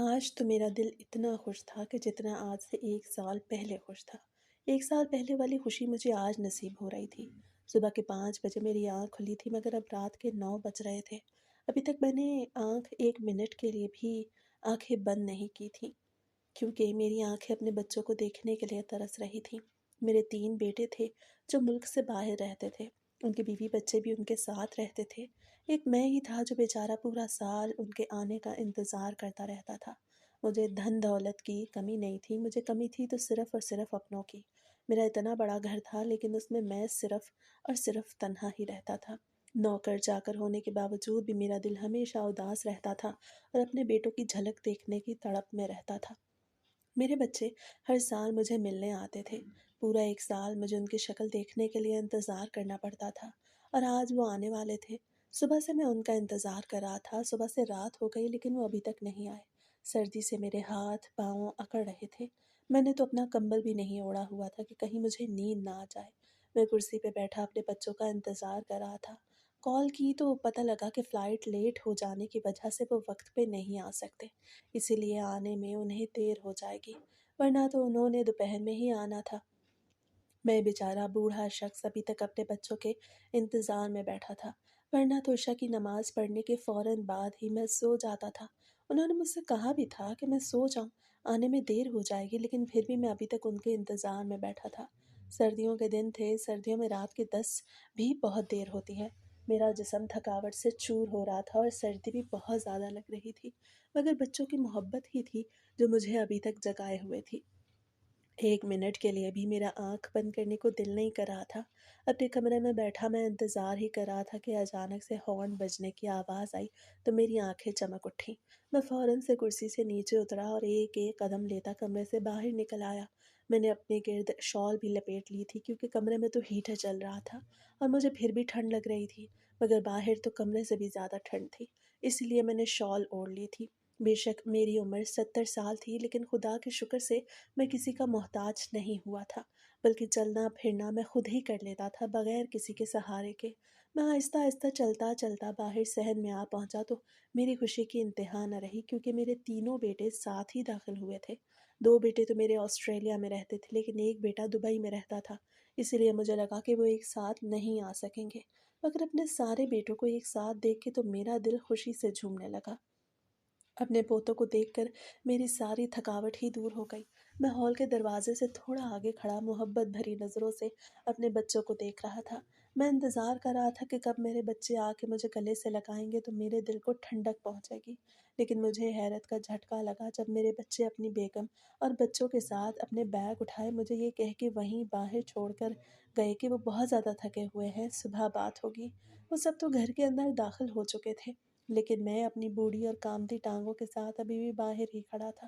آج تو میرا دل اتنا خوش تھا کہ جتنا آج سے 1 سال پہلے خوش تھا۔ 1 سال پہلے والی خوشی مجھے آج نصیب ہو رہی تھی۔ صبح کے 5 بجے میری آنکھ کھلی تھی مگر اب رات کے 9 بج رہے تھے۔ ابھی تک میں نے آنکھ 1 منٹ کے لیے بھی آنکھیں بند نہیں کی تھی، کیونکہ میری آنکھیں اپنے بچوں کو دیکھنے کے لیے ترس رہی تھیں۔ میرے 3 بیٹے تھے جو ملک سے باہر رہتے تھے، ان کے بیوی بچے بھی ان کے ساتھ رہتے تھے۔ ایک میں ہی تھا جو بیچارہ پورا سال ان کے آنے کا انتظار کرتا رہتا تھا۔ مجھے دھن دولت کی کمی نہیں تھی، مجھے کمی تھی تو صرف اور صرف اپنوں کی۔ میرا اتنا بڑا گھر تھا لیکن اس میں صرف اور صرف تنہا ہی رہتا تھا۔ نوکر چاکر ہونے کے باوجود بھی میرا دل ہمیشہ اداس رہتا تھا اور اپنے بیٹوں کی جھلک دیکھنے کی تڑپ میں رہتا تھا۔ میرے بچے ہر سال مجھے ملنے آتے تھے۔ پورا 1 سال مجھے ان کی شکل دیکھنے کے لیے انتظار کرنا پڑتا تھا، اور آج وہ آنے والے تھے۔ صبح سے میں ان کا انتظار کر رہا تھا، صبح سے رات ہو گئی لیکن وہ ابھی تک نہیں آئے۔ سردی سے میرے ہاتھ پاؤں اکڑ رہے تھے۔ میں نے تو اپنا کمبل بھی نہیں اوڑھا ہوا تھا کہ کہیں مجھے نیند نہ آ جائے۔ میں کرسی پہ بیٹھا اپنے بچوں کا انتظار کر رہا تھا۔ کال کی تو پتہ لگا کہ فلائٹ لیٹ ہو جانے کی وجہ سے وہ وقت پہ نہیں آ سکتے، اسی لیے آنے میں انہیں دیر ہو جائے گی، ورنہ تو انہوں نے دوپہر میں ہی آنا تھا۔ میں بیچارہ بوڑھا شخص ابھی تک اپنے بچوں کے انتظار میں بیٹھا تھا، ورنہ تو عشاء کی نماز پڑھنے کے فوراً بعد ہی میں سو جاتا تھا۔ انہوں نے مجھ سے کہا بھی تھا کہ میں سو جاؤں، آنے میں دیر ہو جائے گی، لیکن پھر بھی میں ابھی تک ان کے انتظار میں بیٹھا تھا۔ سردیوں کے دن تھے، سردیوں میں رات کے 10 بھی بہت دیر ہوتی ہے۔ میرا جسم تھکاوٹ سے چور ہو رہا تھا اور سردی بھی بہت زیادہ لگ رہی تھی، مگر بچوں کی محبت ہی تھی جو مجھے ابھی تک جگائے ہوئے تھی۔ 1 منٹ کے لیے بھی میرا آنکھ بند کرنے کو دل نہیں کر رہا تھا۔ اپنے کمرے میں بیٹھا میں انتظار ہی کر رہا تھا کہ اچانک سے ہارن بجنے کی آواز آئی تو میری آنکھیں چمک اٹھیں۔ میں فوراً سے کرسی سے نیچے اترا اور ایک ایک قدم لیتا کمرے سے باہر نکل آیا۔ میں نے اپنے گرد شال بھی لپیٹ لی تھی کیونکہ کمرے میں تو ہیٹر چل رہا تھا اور مجھے پھر بھی ٹھنڈ لگ رہی تھی، مگر باہر تو کمرے سے بھی زیادہ ٹھنڈ تھی، اس لیے میں نے شال اوڑھ لی تھی۔ بے شک میری عمر 70 سال تھی، لیکن خدا کے شکر سے میں کسی کا محتاج نہیں ہوا تھا، بلکہ چلنا پھرنا میں خود ہی کر لیتا تھا بغیر کسی کے سہارے کے۔ میں آہستہ آہستہ چلتا چلتا باہر صحن میں آ پہنچا تو میری خوشی کی انتہا نہ رہی، کیونکہ میرے تینوں بیٹے ساتھ ہی داخل ہوئے تھے۔ 2 بیٹے تو میرے آسٹریلیا میں رہتے تھے لیکن ایک بیٹا دبئی میں رہتا تھا، اسی لیے مجھے لگا کہ وہ ایک ساتھ نہیں آ سکیں گے، مگر اپنے سارے بیٹوں کو ایک ساتھ دیکھ کے تو میرا دل خوشی سے جھومنے لگا۔ اپنے پوتوں کو دیکھ کر میری ساری تھکاوٹ ہی دور ہو گئی۔ میں ہال کے دروازے سے تھوڑا آگے کھڑا محبت بھری نظروں سے اپنے بچوں کو دیکھ رہا تھا۔ میں انتظار کر رہا تھا کہ کب میرے بچے آ کے مجھے گلے سے لگائیں گے تو میرے دل کو ٹھنڈک پہنچے گی، لیکن مجھے حیرت کا جھٹکا لگا جب میرے بچے اپنی بیگم اور بچوں کے ساتھ اپنے بیگ اٹھائے مجھے یہ کہہ کے وہیں باہر چھوڑ کر گئے کہ وہ بہت زیادہ تھکے ہوئے ہیں، صبح بات ہوگی۔ وہ سب تو گھر کے اندر داخل ہو چکے تھے، لیکن میں اپنی بوڑھی اور کامتی ٹانگوں کے ساتھ ابھی بھی باہر ہی کھڑا تھا۔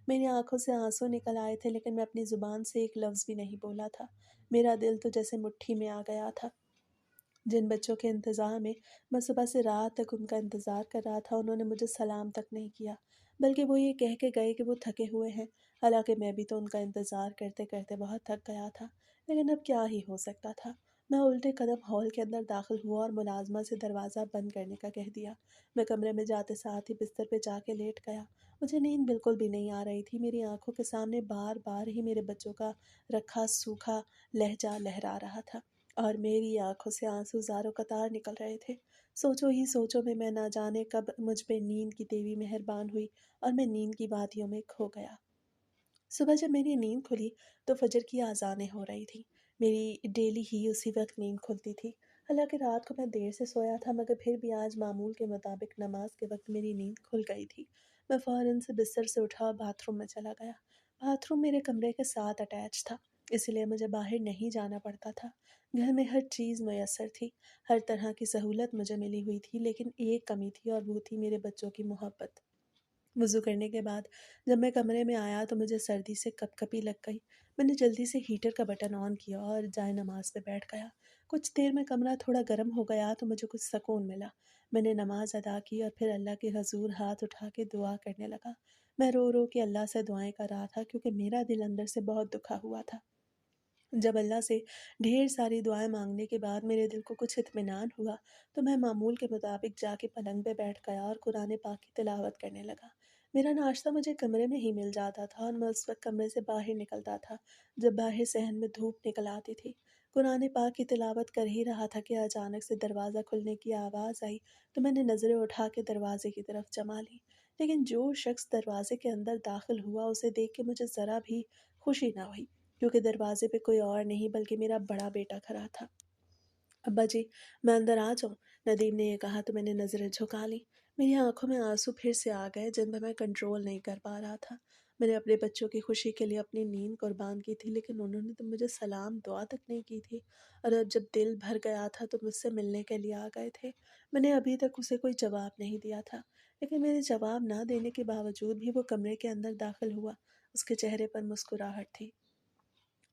میری آنکھوں سے آنسو نکل آئے تھے لیکن میں اپنی زبان سے ایک لفظ بھی نہیں بولا تھا۔ میرا دل تو جیسے مٹھی میں آ گیا تھا۔ جن بچوں کے انتظار میں صبح سے رات تک ان کا انتظار کر رہا تھا، انہوں نے مجھے سلام تک نہیں کیا، بلکہ وہ یہ کہہ کے گئے کہ وہ تھکے ہوئے ہیں، حالانکہ میں بھی تو ان کا انتظار کرتے کرتے بہت تھک گیا تھا، لیکن اب کیا ہی ہو سکتا تھا۔ میں الٹے قدم ہال کے اندر داخل ہوا اور ملازمہ سے دروازہ بند کرنے کا کہہ دیا۔ میں کمرے میں جاتے ساتھ ہی بستر پہ جا کے لیٹ گیا۔ مجھے نیند بالکل بھی نہیں آ رہی تھی، میری آنکھوں کے سامنے بار بار ہی میرے بچوں کا رکھا سوکھا لہجہ لہرا رہا تھا، اور میری آنکھوں سے آنسو زاروں قطار نکل رہے تھے۔ سوچو ہی سوچو میں نہ جانے کب مجھ پہ نیند کی دیوی مہربان ہوئی اور میں نیند کی وادیوں میں کھو گیا۔ صبح جب میری نیند کھلی تو فجر کی آذانیں ہو رہی تھیں۔ میری ڈیلی ہی اسی وقت نیند کھلتی تھی، حالانکہ رات کو میں دیر سے سویا تھا، مگر پھر بھی آج معمول کے مطابق نماز کے وقت میری نیند کھل گئی تھی۔ میں فوراً سے بستر سے اٹھا اور باتھ روم میں چلا گیا۔ باتھ روم میرے کمرے کے ساتھ اٹیچ تھا، اسی لیے مجھے باہر نہیں جانا پڑتا تھا۔ گھر میں ہر چیز میسر تھی، ہر طرح کی سہولت مجھے ملی ہوئی تھی، لیکن ایک کمی تھی اور وہ تھی میرے بچوں کی محبت۔ وضو کرنے کے بعد جب میں کمرے میں آیا تو مجھے سردی سے کپ کپی لگ گئی۔ میں نے جلدی سے ہیٹر کا بٹن آن کیا اور جائے نماز پہ بیٹھ گیا۔ کچھ دیر میں کمرہ تھوڑا گرم ہو گیا تو مجھے کچھ سکون ملا۔ میں نے نماز ادا کی اور پھر اللہ کے حضور ہاتھ اٹھا کے دعا کرنے لگا۔ میں رو رو کے اللہ سے دعائیں کر رہا تھا کیونکہ میرا دل اندر سے بہت دکھا ہوا تھا۔ جب اللہ سے ڈھیر ساری دعائیں مانگنے کے بعد میرے دل کو کچھ اطمینان ہوا تو میں معمول کے مطابق جا کے پلنگ پہ بیٹھ گیا اور قرآن پاک کی تلاوت کرنے لگا۔ मेरा नाश्ता मुझे कमरे में ही मिल जाता था और मैं उस वक़्त कमरे से बाहर निकलता था, जब बाहर सहन में धूप निकल आती थी। कुरान पाक की तिलावत कर ही रहा था कि अचानक से दरवाज़ा खुलने की आवाज़ आई, तो मैंने नज़रें उठा के दरवाज़े की तरफ जमा लीं। लेकिन जो शख़्स दरवाज़े के अंदर दाख़िल हुआ, उसे देख के मुझे ज़रा भी खुशी ना हुई, क्योंकि दरवाज़े पे कोई और नहीं बल्कि मेरा बड़ा बेटा खड़ा था। अब्बा जी, मैं अंदर आ जाऊँ? नदीम ने ये कहा तो मैंने नज़रें झुका लीं। मेरी आँखों में आँसू फिर से आ गए जिन पर मैं कंट्रोल नहीं कर पा रहा था। मैंने अपने बच्चों की खुशी के लिए अपनी नींद कुर्बान की थी, लेकिन उन्होंने तो मुझे सलाम दुआ तक नहीं की थी। और अब जब दिल भर गया था तो मुझसे मिलने के लिए आ गए थे। मैंने अभी तक उसे कोई जवाब नहीं दिया था, लेकिन मेरे जवाब ना देने के बावजूद भी वो कमरे के अंदर दाखिल हुआ। उसके चेहरे पर मुस्कुराहट थी।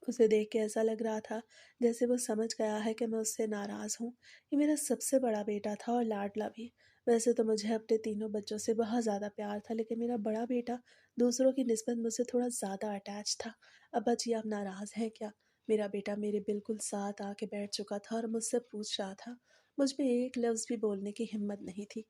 उसे देख के ऐसा लग रहा था जैसे वो समझ गया है कि मैं उससे नाराज़ हूँ। ये मेरा सबसे बड़ा बेटा था और लाडला भी। वैसे तो मुझे अपने तीनों बच्चों से बहुत ज़्यादा प्यार था, लेकिन मेरा बड़ा बेटा दूसरों की निस्बत मुझसे थोड़ा ज़्यादा अटैच था। अब्बा जी, आप नाराज़ हैं क्या? मेरा बेटा मेरे बिल्कुल साथ आके बैठ चुका था और मुझसे पूछ रहा था। मुझ में एक लफ्ज़ भी बोलने की हिम्मत नहीं थी।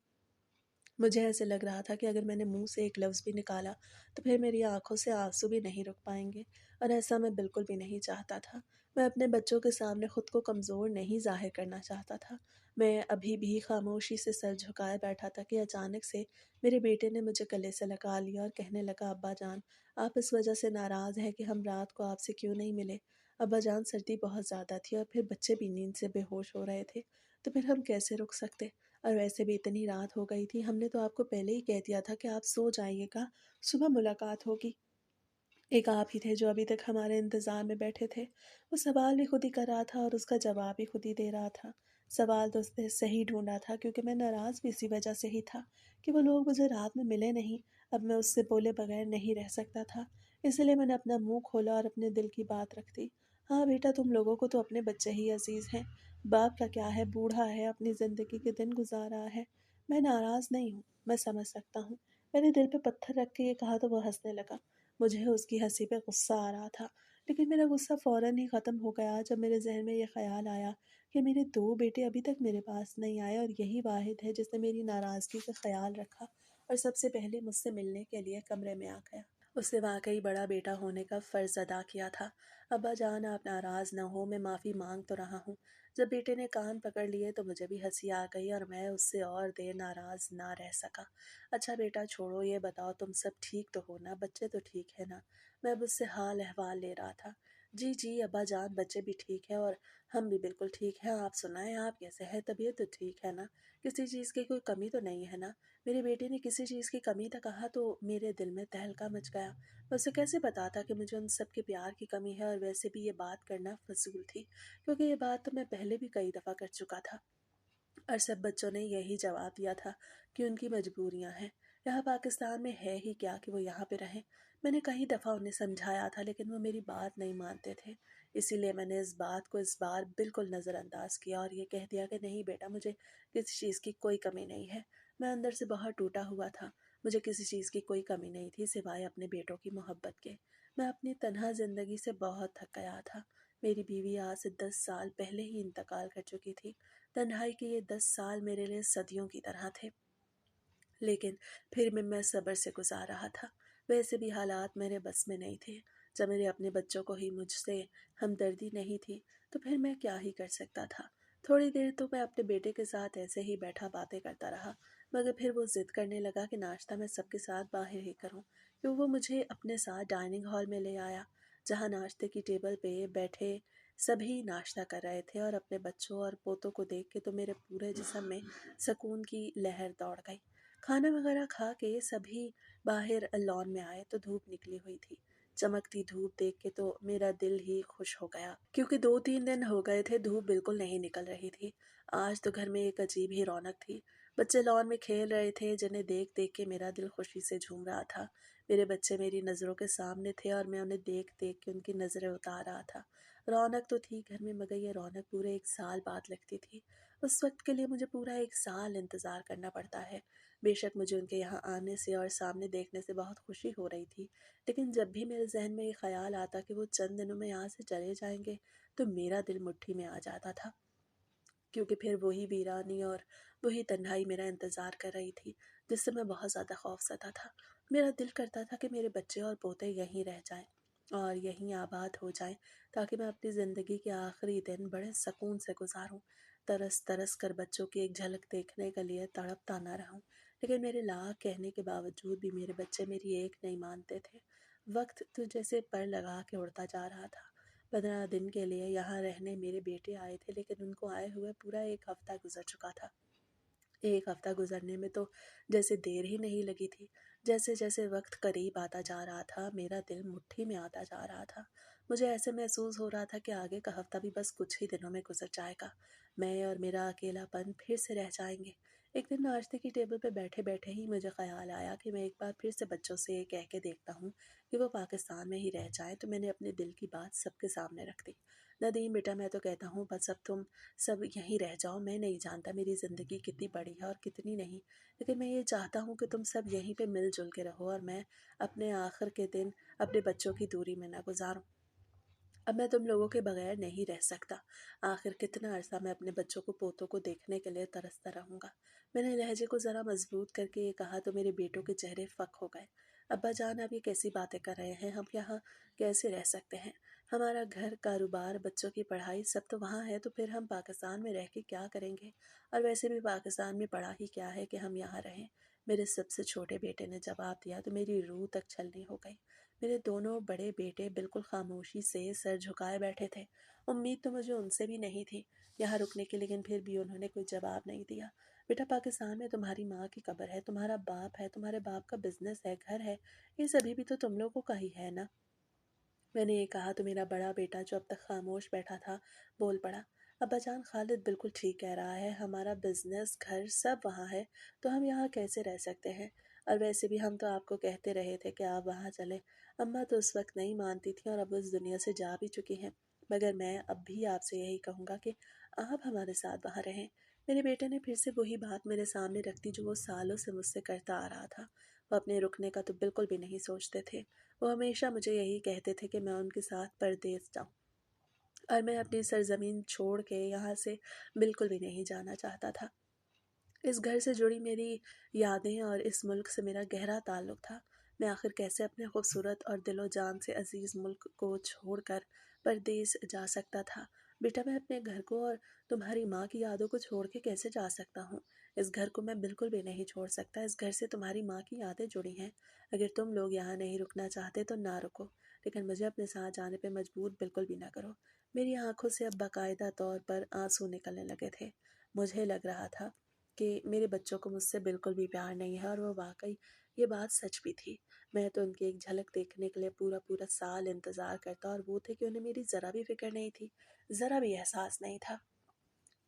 मुझे ऐसे लग रहा था कि अगर मैंने मुँह से एक लफ्ज़ भी निकाला, तो फिर मेरी आँखों से आँसू भी नहीं रुक पाएँगे, और ऐसा मैं बिल्कुल भी नहीं चाहता था। मैं अपने बच्चों के सामने खुद को कमज़ोर नहीं ज़ाहिर करना चाहता था। मैं अभी भी खामोशी से सर झुकाए बैठा था कि अचानक से मेरे बेटे ने मुझे गले से लगा लिया और कहने लगा, "अब्बा जान, आप इस वजह से नाराज़ हैं कि हम रात को आपसे क्यों नहीं मिले? अब्बा जान, सर्दी बहुत ज़्यादा थी और फिर बच्चे भी नींद से बेहोश हो रहे थे, तो फिर हम कैसे रुक सकते? और वैसे भी इतनी रात हो गई थी, हमने तो आपको पहले ही कह दिया था कि आप सो जाइएगा, सुबह मुलाकात होगी। एक आप ही थे जो अभी तक हमारे इंतज़ार में बैठे थे।" वो सवाल भी खुद ही कर रहा था और उसका जवाब भी खुद ही दे रहा था। सवाल तो उसने सही ढूँढा था, क्योंकि मैं नाराज़ भी इसी वजह से ही था कि वो लोग मुझे रात में मिले नहीं। अब मैं उससे बोले बगैर नहीं रह सकता था। इसलिए मैंने अपना मुँह खोला और अपने दिल की बात रख दी। "हाँ बेटा, तुम लोगों को तो अपने बच्चे ही अज़ीज़ हैं। बाप का क्या है, बूढ़ा है, अपनी ज़िंदगी के दिन गुज़ार रहा है। मैं नाराज़ नहीं हूँ, मैं समझ सकता हूँ।" मैंने दिल पे पत्थर रख के ये कहा तो वो हँसने लगा। मुझे उसकी हँसी पे गुस्सा आ रहा था, लेकिन मेरा गुस्सा फ़ौरन ही ख़त्म हो गया जब मेरे ज़हन में ये ख़्याल आया कि मेरे 2 बेटे अभी तक मेरे पास नहीं आए और यही वाहिद है जिसने मेरी नाराज़गी का ख़्याल रखा और सबसे पहले मुझसे मिलने के लिए कमरे में आ गया। उसने वाक़ई बड़ा बेटा होने का फ़र्ज़ अदा किया था। "अब्बा जान, आप नाराज़ ना हो, मैं माफ़ी माँग तो रहा हूँ।" जब बेटे ने कान पकड़ लिए तो मुझे भी हँसी आ गई और मैं उससे और देर नाराज़ ना रह सका। "अच्छा बेटा छोड़ो, ये बताओ तुम सब ठीक तो हो ना? बच्चे तो ठीक है ना?" मैं अब उससे हाल-अहवाल ले रहा था। "जी, जी अब्बा जान, बच्चे भी ठीक हैं और हम भी बिल्कुल ठीक हैं। आप सुनाएँ, आप कैसे हैं? तबीयत तो ठीक है ना? किसी चीज़ की कोई कमी तो नहीं है ना?" मेरे बेटे ने किसी चीज़ की कमी तक कहा तो मेरे दिल में तहलका मच गया। मैं उसे कैसे बताता कि मुझे उन सब के प्यार की कमी है, और वैसे भी ये बात करना फ़ज़ूल थी, क्योंकि ये बात तो मैं पहले भी कई दफ़ा कर चुका था। और सब बच्चों ने यही जवाब दिया था कि उनकी मजबूरियां हैं। यहाँ पाकिस्तान में है ही क्या कि वो यहाँ पे रहें। मैंने कई दफ़ा उन्हें समझाया था, लेकिन वो मेरी बात नहीं मानते थे। इसीलिए मैंने इस बात को इस बार बिल्कुल नज़रअंदाज किया और ये कह दिया कि नहीं बेटा, मुझे किसी चीज़ की कोई कमी नहीं है। मैं अंदर से बहुत टूटा हुआ था। मुझे किसी चीज़ की कोई कमी नहीं थी सिवाय अपने बेटों की मोहब्बत के। मैं अपनी तनहा ज़िंदगी से बहुत थक गया था। मेरी बीवी आज से 10 साल पहले ही इंतकाल कर चुकी थी। तन्हाई के ये 10 साल मेरे लिए सदियों की तरह थे, लेकिन फिर भी मैं सब्र से गुजार रहा था। वैसे भी हालात मेरे बस में नहीं थे। जब मेरे अपने बच्चों को ही मुझसे हमदर्दी नहीं थी, तो फिर मैं क्या ही कर सकता था। थोड़ी देर तो मैं अपने बेटे के साथ ऐसे ही बैठा बातें करता रहा, मगर फिर वो ज़िद करने लगा कि नाश्ता मैं सबके साथ बाहर ही करूं। क्यों, वो मुझे अपने साथ डाइनिंग हॉल में ले आया, जहां नाश्ते की टेबल पे बैठे सभी नाश्ता कर रहे थे, और अपने बच्चों और पोतों को देख के तो मेरे पूरे जिस्म में सुकून की लहर दौड़ गई। खाना वगैरह खा के सभी बाहर लॉन में आए तो धूप निकली हुई थी। चमकती धूप देख के तो मेरा दिल ही खुश हो गया, क्योंकि 2-3 दिन हो गए थे धूप बिल्कुल नहीं निकल रही थी। आज तो घर में एक अजीब ही रौनक थी। बच्चे लॉन में खेल रहे थे, जिन्हें देख देख के मेरा दिल खुशी से झूम रहा था। मेरे बच्चे मेरी नज़रों के सामने थे और मैं उन्हें देख देख के उनकी नज़रें उतार रहा था। रौनक तो थी घर में, मगर ये रौनक पूरे 1 साल बाद लगती थी। उस वक्त के लिए मुझे पूरा 1 साल इंतज़ार करना पड़ता है। बेशक मुझे उनके यहाँ आने से और सामने देखने से बहुत खुशी हो रही थी, लेकिन जब भी मेरे जहन में ये ख्याल आता कि वो चंद दिनों में यहाँ से चले जाएंगे, तो मेरा दिल मुट्ठी में आ जाता था, क्योंकि फिर वही वीरानी और वही तन्हाई मेरा इंतज़ार कर रही थी, जिससे मैं बहुत ज़्यादा खौफज़दा था। मेरा दिल करता था कि मेरे बच्चे और पोते यहीं रह जाएं और यहीं आबाद हो जाएं, ताकि मैं अपनी ज़िंदगी के आखिरी दिन बड़े सुकून से गुजारूं, तरस तरस कर बच्चों की एक झलक देखने के लिए तड़पता ना रहूं। लेकिन मेरे लाख कहने के बावजूद भी मेरे बच्चे मेरी एक नहीं मानते थे। वक्त तो जैसे पर लगा के उड़ता जा रहा था। 15 दिन के लिए यहाँ रहने मेरे बेटे आए थे, लेकिन उनको आए हुए पूरा एक हफ्ता गुजर चुका था। एक हफ्ता गुजरने में तो जैसे देर ही नहीं लगी थी। जैसे जैसे वक्त करीब आता जा रहा था, मेरा दिल मुट्ठी में आता जा रहा था। मुझे ऐसे महसूस हो रहा था कि आगे का हफ्ता भी बस कुछ ही दिनों में गुजर जाएगा। मैं और मेरा अकेलापन फिर से रह जाएंगे। एक दिन नाश्ते की टेबल पर बैठे बैठे ही मुझे ख्याल आया कि मैं एक बार फिर से बच्चों से ये कह के देखता हूँ कि वो पाकिस्तान में ही रह जाएं। तो मैंने अपने दिल की बात सबके सामने रख दी। नदीम बेटा, मैं तो कहता हूँ बस अब तुम सब यहीं रह जाओ। मैं नहीं जानता मेरी ज़िंदगी कितनी बड़ी है और कितनी नहीं, लेकिन मैं ये चाहता हूँ कि तुम सब यहीं पे मिलजुल के रहो और मैं अपने आखिर के दिन अपने बच्चों की दूरी में ना गुजारूं। अब मैं तुम लोगों के बगैर नहीं रह सकता। आखिर कितना अरसा मैं अपने बच्चों को पोतों को देखने के लिए तरसता रहूंगा। मैंने लहजे को ज़रा मजबूत करके ये कहा तो मेरे बेटों के चेहरे फक हो गए। अब्बा जान, आप ये कैसी बातें कर रहे हैं? हम यहाँ कैसे रह सकते हैं? हमारा घर, कारोबार, बच्चों की पढ़ाई सब तो वहाँ है, तो फिर हम पाकिस्तान में रह के क्या करेंगे? और वैसे भी पाकिस्तान में पड़ा ही क्या है कि हम यहाँ रहें? मेरे सबसे छोटे बेटे ने जवाब दिया तो मेरी रूह तक छलनी हो गई। मेरे दोनों बड़े बेटे बिल्कुल खामोशी से सर झुकाए बैठे थे। उम्मीद तो मुझे उनसे भी नहीं थी यहाँ रुकने की, लेकिन फिर भी उन्होंने कोई जवाब नहीं दिया। बेटा, पाकिस्तान में तुम्हारी माँ की कब्र है, तुम्हारा बाप है, तुम्हारे बाप का बिजनेस है, घर है, ये सभी भी तो तुम लोगों का ही है ना। मैंने ये कहा तो मेरा बड़ा बेटा, जो अब तक खामोश बैठा था, बोल पड़ा। अब्बा जान, खालिद बिल्कुल ठीक कह रहा है, हमारा बिजनेस, घर सब वहाँ है, तो हम यहाँ कैसे रह सकते हैं? और वैसे भी हम तो आपको कहते रहे थे कि आप वहाँ चलें। अम्मा तो उस वक्त नहीं मानती थी और अब उस दुनिया से जा भी चुकी हैं। मगर मैं अब भी आपसे यही कहूँगा कि आप हमारे साथ वहाँ रहें। मेरे बेटे ने फिर से वही बात मेरे सामने रख दी जो वो सालों से मुझसे करता आ रहा था। वो अपने रुकने का तो बिल्कुल भी नहीं सोचते थे। वो हमेशा मुझे यही कहते थे कि मैं उनके साथ परदेस जाऊं, और मैं अपनी सरजमीन छोड़ के यहाँ से बिल्कुल भी नहीं जाना चाहता था। इस घर से जुड़ी मेरी यादें और इस मुल्क से मेरा गहरा ताल्लुक था। मैं आखिर कैसे अपने खूबसूरत और दिलो जान से अजीज़ मुल्क को छोड़कर परदेस जा सकता था? बेटा, मैं अपने घर को और तुम्हारी माँ की यादों को छोड़ के कैसे जा सकता हूँ? इस घर को मैं बिल्कुल भी नहीं छोड़ सकता। इस घर से तुम्हारी माँ की यादें जुड़ी हैं। अगर तुम लोग यहाँ नहीं रुकना चाहते तो ना रुको, लेकिन मुझे अपने साथ जाने पे मजबूर बिल्कुल भी ना करो। मेरी आंखों से अब बाकायदा तौर पर आंसू निकलने लगे थे। मुझे लग रहा था कि मेरे बच्चों को मुझसे बिल्कुल भी प्यार नहीं है, और वो वाकई ये बात सच भी थी। मैं तो उनकी एक झलक देखने के लिए पूरा पूरा साल इंतज़ार करता, और वो थे कि उन्हें मेरी ज़रा भी फ़िक्र नहीं थी, ज़रा भी एहसास नहीं था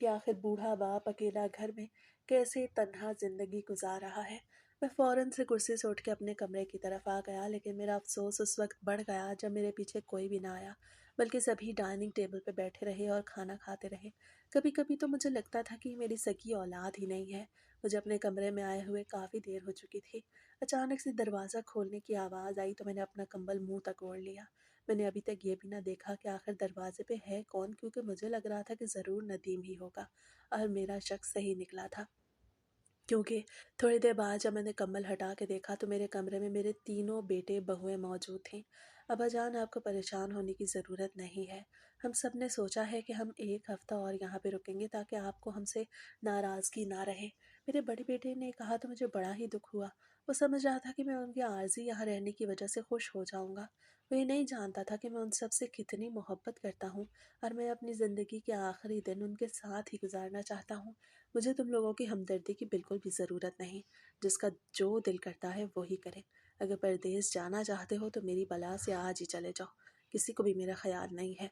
कि आखिर बूढ़ा बाप अकेला घर में कैसे तन्हा जिंदगी गुजार रहा है। मैं फौरन से कुर्सी से उठ के अपने कमरे की तरफ आ गया, लेकिन मेरा अफसोस उस वक्त बढ़ गया जब मेरे पीछे कोई भी ना आया, बल्कि सभी डाइनिंग टेबल पर बैठे रहे और खाना खाते रहे। कभी कभी तो मुझे लगता था कि मेरी सगी औलाद ही नहीं है। मुझे अपने कमरे में आए हुए काफ़ी देर हो चुकी थी। अचानक से दरवाज़ा खोलने की आवाज़ आई तो मैंने अपना कंबल मुंह तक ओढ़ लिया। मैंने अभी तक ये भी ना देखा कि आखिर दरवाजे पे है कौन, क्योंकि मुझे लग रहा था कि ज़रूर नदीम ही होगा, और मेरा शक सही निकला था। क्योंकि थोड़ी देर बाद जब मैंने कंबल हटा के देखा तो मेरे कमरे में मेरे तीनों बेटे बहुएं मौजूद थीं। अब्बा जान, आपको परेशान होने की ज़रूरत नहीं है। हम सब ने सोचा है कि हम एक हफ़्ता और यहाँ पे रुकेंगे ताकि आपको हमसे नाराज़गी ना रहे। मेरे बड़े बेटे ने कहा तो मुझे बड़ा ही दुख हुआ। वो समझ रहा था कि मैं उनकी आर्ज़ी यहाँ रहने की वजह से खुश हो जाऊँगा। वो ये नहीं जानता था कि मैं उन सब से कितनी मोहब्बत करता हूँ, और मैं अपनी ज़िंदगी के आखिरी दिन उनके साथ ही गुजारना चाहता हूँ। मुझे तुम लोगों की हमदर्दी की बिल्कुल भी ज़रूरत नहीं। जिसका जो दिल करता है वो ही करे। अगर परदेस जाना चाहते हो तो मेरी बला से आज ही चले जाओ। किसी को भी मेरा ख्याल नहीं है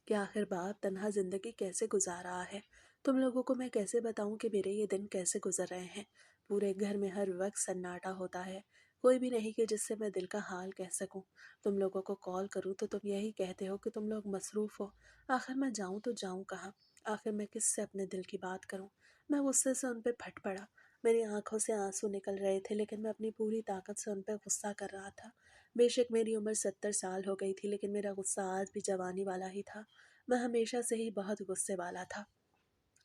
कि आखिर बाप तन्हा ज़िंदगी कैसे गुजार रहा है। तुम लोगों को मैं कैसे बताऊं कि मेरे ये दिन कैसे गुजर रहे हैं। पूरे घर में हर वक्त सन्नाटा होता है, कोई भी नहीं कि जिससे मैं दिल का हाल कह सकूं। तुम लोगों को कॉल करूं तो तुम यही कहते हो कि तुम लोग मसरूफ़ हो। आखिर मैं जाऊं तो जाऊं कहाँ? आखिर मैं किससे अपने दिल की बात करूं? मैं गुस्से से उन पर फट पड़ा। मेरी आंखों से आंसू निकल रहे थे, लेकिन मैं अपनी पूरी ताकत से उन पर गुस्सा कर रहा था। बेशक मेरी उम्र 70 साल हो गई थी, लेकिन मेरा गुस्सा आज भी जवानी वाला ही था। मैं हमेशा से ही बहुत गुस्से वाला था।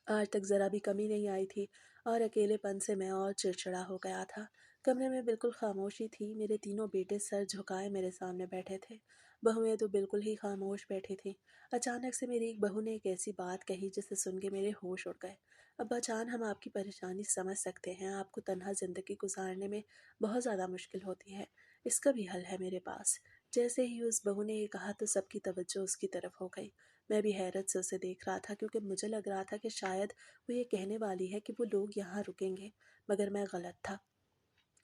आज तक ज़रा भी कमी नहीं आई थी, और अकेलेपन से मैं और चिड़चिड़ा हो गया था। कमरे में बिल्कुल खामोशी थी। मेरे तीनों बेटे सर झुकाए मेरे सामने बैठे थे। बहुएं तो बिल्कुल ही खामोश बैठी थी। अचानक से मेरी एक बहू ने एक ऐसी बात कही जिसे सुन के मेरे होश उड़ गए। अब्बा जान, हम आपकी परेशानी समझ सकते हैं। आपको तन्हा जिंदगी गुजारने में बहुत ज़्यादा मुश्किल होती है। इसका भी हल है मेरे पास। जैसे ही उस बहू ने ये कहा तो सबकी तवज्जो उसकी तरफ हो गई। मैं भी हैरत से उसे देख रहा था, क्योंकि मुझे लग रहा था कि शायद वो ये कहने वाली है कि वो लोग यहाँ रुकेंगे। मगर मैं गलत था।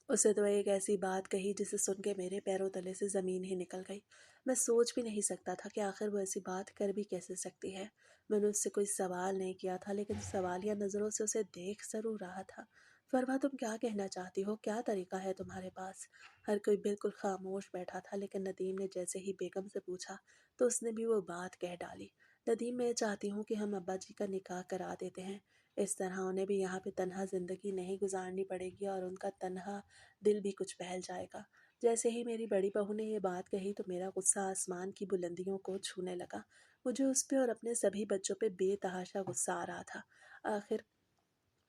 उसे तो एक ऐसी बात कही जिसे सुन के मेरे पैरों तले से ज़मीन ही निकल गई। मैं सोच भी नहीं सकता था कि आखिर वो ऐसी बात कर भी कैसे सकती है। मैंने उससे कोई सवाल नहीं किया था, लेकिन सवालिया नज़रों से उसे देख ज़रूर रहा था। फरवा, तुम क्या कहना चाहती हो? क्या तरीका है तुम्हारे पास? हर कोई बिल्कुल खामोश बैठा था, लेकिन नदीम ने जैसे ही बेगम से पूछा तो उसने भी वो बात कह डाली। नदीम, मैं चाहती हूँ कि हम अब्बा जी का निकाह करा देते हैं। इस तरह उन्हें भी यहाँ पे तन्हा ज़िंदगी नहीं गुजारनी पड़ेगी और उनका तन्हा दिल भी कुछ बहल जाएगा। जैसे ही मेरी बड़ी बहू ने ये बात कही तो मेरा गुस्सा आसमान की बुलंदियों को छूने लगा। मुझे उस पे और अपने सभी बच्चों पे बेतहाशा गुस्सा आ रहा था। आखिर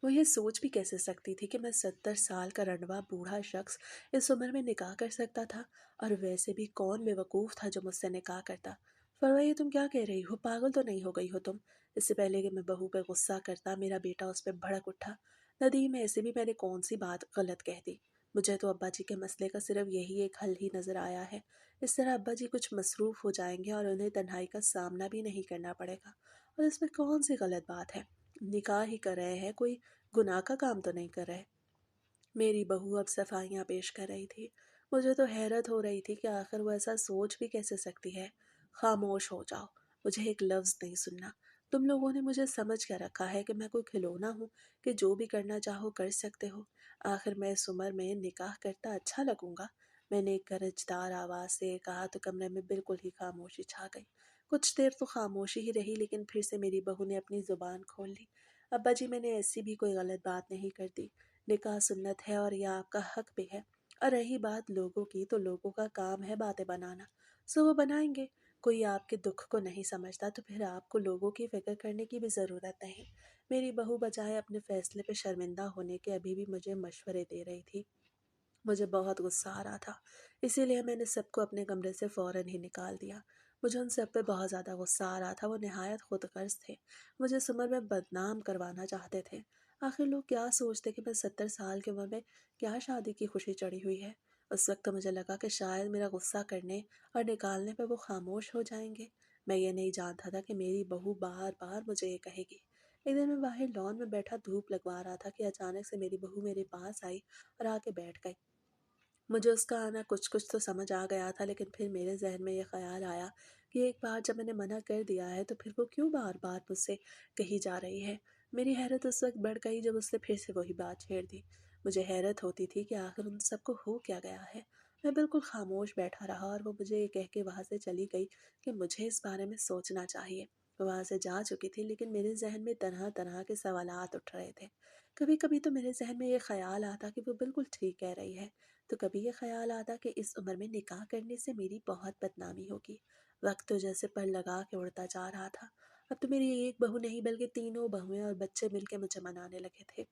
वो ये सोच भी कैसे सकती थी कि मैं 70 साल का रंडवा बूढ़ा शख्स इस उम्र में निकाह कर सकता था? और वैसे भी कौन बेवकूफ़ था जो मुझसे निकाह करता? फरवा, ये तुम क्या कह रही हो? पागल तो नहीं हो गई हो तुम? इससे पहले कि मैं बहू पे गुस्सा करता, मेरा बेटा उस पर भड़क उठा। नदीम, ऐसे भी मैंने कौन सी बात गलत कह दी? मुझे तो अब्बा जी के मसले का सिर्फ यही एक हल ही नज़र आया है। इस तरह अब्बा जी कुछ मसरूफ़ हो जाएंगे और उन्हें तन्हाई का सामना भी नहीं करना पड़ेगा। और इसमें कौन सी गलत बात है? निकाह ही कर रहे हैं, कोई गुनाह का काम तो नहीं कर रहे। मेरी बहू अब सफाइयाँ पेश कर रही थी। मुझे तो हैरत हो रही थी कि आखिर वो ऐसा सोच भी कैसे सकती है। खामोश हो जाओ, मुझे एक लफ्ज़ नहीं सुनना। तुम लोगों ने मुझे समझ क्या रखा है कि मैं कोई खिलौना हूँ कि जो भी करना चाहो कर सकते हो? आखिर मैं इस उम्र में निकाह करता अच्छा लगूंगा? मैंने एक गरजदार आवाज़ से कहा तो कमरे में बिल्कुल ही खामोशी छा गई। कुछ देर तो खामोशी ही रही, लेकिन फिर से मेरी बहू ने अपनी ज़ुबान खोल ली। अब्बा जी, मैंने ऐसी भी कोई गलत बात नहीं कर दी। निकाह सुन्नत है और यह आपका हक भी है। और रही बात लोगों की, तो लोगों का काम है बातें बनाना। सो वो बनाएंगे। कोई आपके दुख को नहीं समझता तो फिर आपको लोगों की फिक्र करने की भी ज़रूरत नहीं। मेरी बहू बजाय अपने फैसले पे शर्मिंदा होने के अभी भी मुझे मशवरे दे रही थी। मुझे बहुत गुस्सा आ रहा था, इसीलिए मैंने सबको अपने कमरे से फ़ौरन ही निकाल दिया। मुझे उन सब पे बहुत ज़्यादा गुस्सा आ रहा था। वो निहायत खुदगर्ज़ थे। मुझे इस उम्र में बदनाम करवाना चाहते थे। आखिर लोग क्या सोचते कि मैं 70 साल की उम्र में क्या शादी की खुशी चढ़ी हुई है? उस वक्त तो मुझे लगा कि शायद मेरा गुस्सा करने और निकालने पर वो खामोश हो जाएंगे। मैं ये नहीं जानता था कि मेरी बहू बार बार मुझे ये कहेगी। एक दिन मैं बाहर लॉन में बैठा धूप लगवा रहा था कि अचानक से मेरी बहू मेरे पास आई और आके बैठ गई। मुझे उसका आना कुछ कुछ तो समझ आ गया था, लेकिन फिर मेरे जहन में ये ख्याल आया कि एक बार जब मैंने मना कर दिया है तो फिर वो क्यों बार बार मुझसे कही जा रही है। मेरी हैरत उस वक्त बढ़ गई जब उसने फिर से वही बात छेड़ दी। मुझे हैरत होती थी कि आखिर उन सबको हो क्या गया है। मैं बिल्कुल खामोश बैठा रहा और वो मुझे ये कह के वहाँ से चली गई कि मुझे इस बारे में सोचना चाहिए। वो वहाँ से जा चुकी थी, लेकिन मेरे जहन में तरह तरह के सवालात उठ रहे थे। कभी कभी तो मेरे जहन में ये ख्याल आता कि वो बिल्कुल ठीक कह रही है, तो कभी ये ख्याल आता कि इस उम्र में निकाह करने से मेरी बहुत बदनामी होगी। वक्त तो जैसे पर लगा के उड़ता जा रहा था। अब तो मेरी एक बहू नहीं बल्कि तीनों बहुएं और बच्चे मिलके मुझे मनाने लगे थे।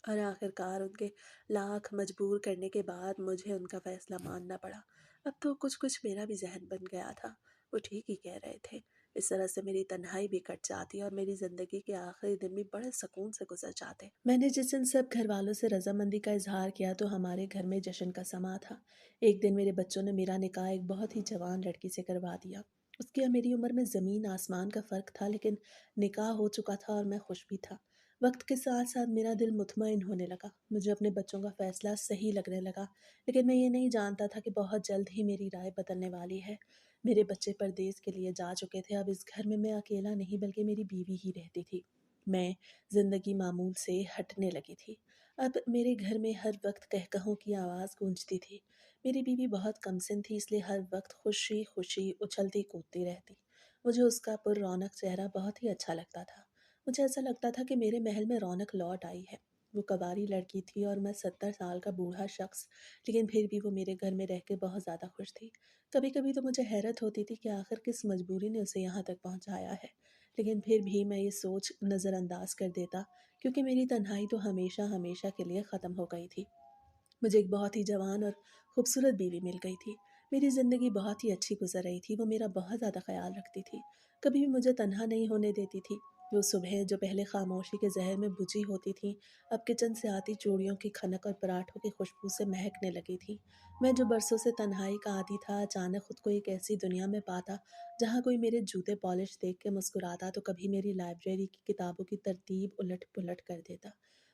और आखिरकार उनके लाख मजबूर करने के बाद मुझे उनका फैसला मानना पड़ा। अब तो कुछ कुछ मेरा भी जहन बन गया था। वो ठीक ही कह रहे थे। इस तरह से मेरी तन्हाई भी कट जाती और मेरी ज़िंदगी के आखिरी दिन भी बड़े सुकून से गुजर जाते। मैंने जिस दिन सब घर वालों से रजामंदी का इजहार किया तो हमारे घर में जश्न का समा था। एक दिन मेरे बच्चों ने मेरा निकाह एक बहुत ही जवान लड़की से करवा दिया। उसकी और मेरी उम्र में ज़मीन आसमान का फ़र्क था, लेकिन निकाह हो चुका था और मैं खुश भी था। वक्त के साथ साथ मेरा दिल मुतमईन होने लगा। मुझे अपने बच्चों का फैसला सही लगने लगा, लेकिन मैं ये नहीं जानता था कि बहुत जल्द ही मेरी राय बदलने वाली है। मेरे बच्चे परदेश के लिए जा चुके थे। अब इस घर में मैं अकेला नहीं बल्कि मेरी बीवी ही रहती थी। मैं जिंदगी मामूल से हटने लगी थी। अब मेरे घर में हर वक्त कहकहों की आवाज़ गूंजती थी। मेरी बीवी बहुत कमसिन थी, इसलिए हर वक्त खुशी खुशी उछलती कूदती रहती। मुझे उसका पुर रौनक चेहरा बहुत ही अच्छा लगता था। मुझे ऐसा लगता था कि मेरे महल में रौनक लौट आई है। वो कबारी लड़की थी और मैं 70 साल का बूढ़ा शख्स, लेकिन फिर भी वो मेरे घर में रह के बहुत ज़्यादा खुश थी। कभी कभी तो मुझे हैरत होती थी कि आखिर किस मजबूरी ने उसे यहाँ तक पहुँचाया है। लेकिन फिर भी मैं ये सोच नज़रअंदाज कर देता, क्योंकि मेरी तन्हाई तो हमेशा हमेशा के लिए ख़त्म हो गई थी। मुझे एक बहुत ही जवान और खूबसूरत बीवी मिल गई थी। मेरी ज़िंदगी बहुत ही अच्छी गुज़र रही थी, वो मेरा बहुत ज़्यादा ख़्याल रखती थी, कभी भी मुझे तन्हा नहीं होने देती थी। वो सुबह जो पहले खामोशी के ज़हर में बुझी होती थीं, अब किचन से आती चूड़ियों की खनक और पराठों की खुशबू से महकने लगी थी। मैं जो बरसों से तन्हाई का आदी था, अचानक खुद को एक ऐसी दुनिया में पाता, जहाँ कोई मेरे जूते पॉलिश देख के मुस्कुराता तो कभी मेरी लाइब्रेरी की किताबों की तरतीब उलट-पुलट कर देता।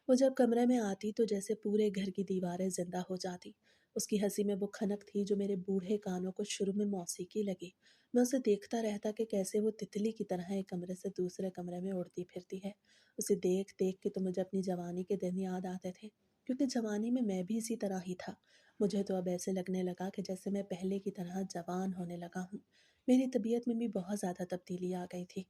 वो जब कमरे में आती तो जैसे पूरे घर की दीवारें जिंदा हो जाती। उसकी हंसी में वो खनक थी जो मेरे बूढ़े कानों को शुरू में मौसीकी लगी। मैं उसे देखता रहता कि कैसे वो तितली की तरह एक कमरे से दूसरे कमरे में उड़ती फिरती है। उसे देख देख के तो मुझे अपनी जवानी के दिन याद आते थे, क्योंकि जवानी में मैं भी इसी तरह ही था। मुझे तो अब ऐसे लगने लगा कि जैसे मैं पहले की तरह जवान होने लगा हूँ। मेरी तबीयत में भी बहुत ज़्यादा तब्दीली आ गई थी।